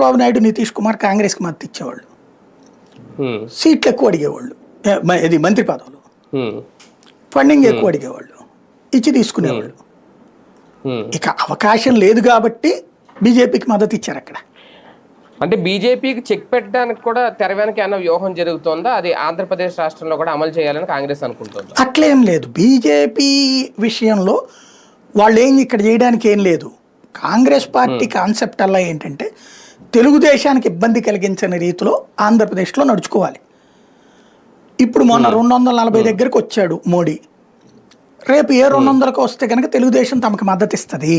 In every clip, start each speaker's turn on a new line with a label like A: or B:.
A: చంద్రబాబు నాయుడు నితీష్ కుమార్ కాంగ్రెస్కి మద్దతు ఇచ్చేవాళ్ళు, సీట్లు ఎక్కువ అడిగేవాళ్ళు, ఇది మంత్రి పదవులు, ఫండింగ్ ఎక్కువ అడిగేవాళ్ళు, ఇచ్చి తీసుకునేవాళ్ళు. ఇక అవకాశం లేదు కాబట్టి బీజేపీకి మద్దతు ఇచ్చారు అక్కడ.
B: అంటే బీజేపీకి చెక్ పెట్టడానికి కూడా తెర వెనక ఏమైనా వ్యూహం జరుగుతుందా? అది ఆంధ్రప్రదేశ్ రాష్ట్రంలో కూడా అమలు చేయాలని కాంగ్రెస్ అనుకుంటుందా?
A: అట్లేం లేదు. బీజేపీ విషయంలో వాళ్ళు ఇక్కడ చేయడానికి ఏం లేదు. కాంగ్రెస్ పార్టీ కాన్సెప్ట్ అలా ఏంటంటే తెలుగుదేశానికి ఇబ్బంది కలిగించని రీతిలో ఆంధ్రప్రదేశ్లో నడుచుకోవాలి. ఇప్పుడు మొన్న 240 దగ్గరకు వచ్చాడు మోడీ, రేపు ఏ 200కు వస్తే కనుక తెలుగుదేశం తమకు మద్దతు ఇస్తుంది,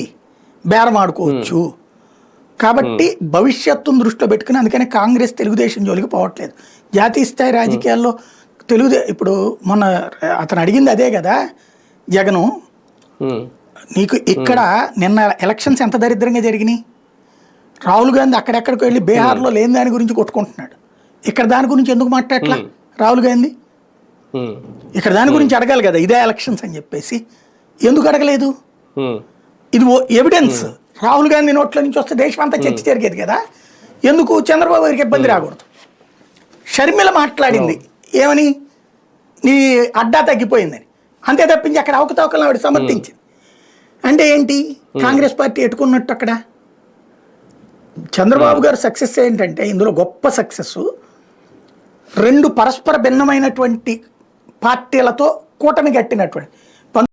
A: బేరం ఆడుకోవచ్చు. కాబట్టి భవిష్యత్తును దృష్టిలో పెట్టుకుని అందుకని కాంగ్రెస్ తెలుగుదేశం జోలికి పోవట్లేదు. జాతీయ స్థాయి రాజకీయాల్లో ఇప్పుడు మొన్న అతను అడిగింది అదే కదా జగను, నీకు ఇక్కడ నిన్న ఎలక్షన్స్ ఎంత దరిద్రంగా జరిగినాయి. రాహుల్ గాంధీ అక్కడెక్కడికి వెళ్ళి బీహార్లో లేని దాని గురించి కొట్టుకుంటున్నాడు, ఇక్కడ దాని గురించి ఎందుకు మాట్లాడట్లా రాహుల్ గాంధీ? ఇక్కడ దాని గురించి అడగాలి కదా, ఇదే ఎలక్షన్స్ అని చెప్పేసి ఎందుకు అడగలేదు? ఇది ఎవిడెన్స్. రాహుల్ గాంధీ నోట్ల నుంచి వస్తే దేశం అంతా చర్చ జరిగేది కదా, ఎందుకు చంద్రబాబు గారికి ఇబ్బంది రాకూడదు? షర్మిల మాట్లాడింది ఏమని, నీ అడ్డా తగ్గిపోయిందని, అంతే తప్పించి అక్కడ అవకతవకలను ఆవిడ సమర్థించింది. అంటే ఏంటి కాంగ్రెస్ పార్టీ ఎట్టుకున్నట్టు అక్కడ? చంద్రబాబు గారు సక్సెస్ ఏంటంటే ఇందులో గొప్ప సక్సెస్, 2 పరస్పర భిన్నమైనటువంటి పార్టీలతో కూటమి కట్టినటువంటి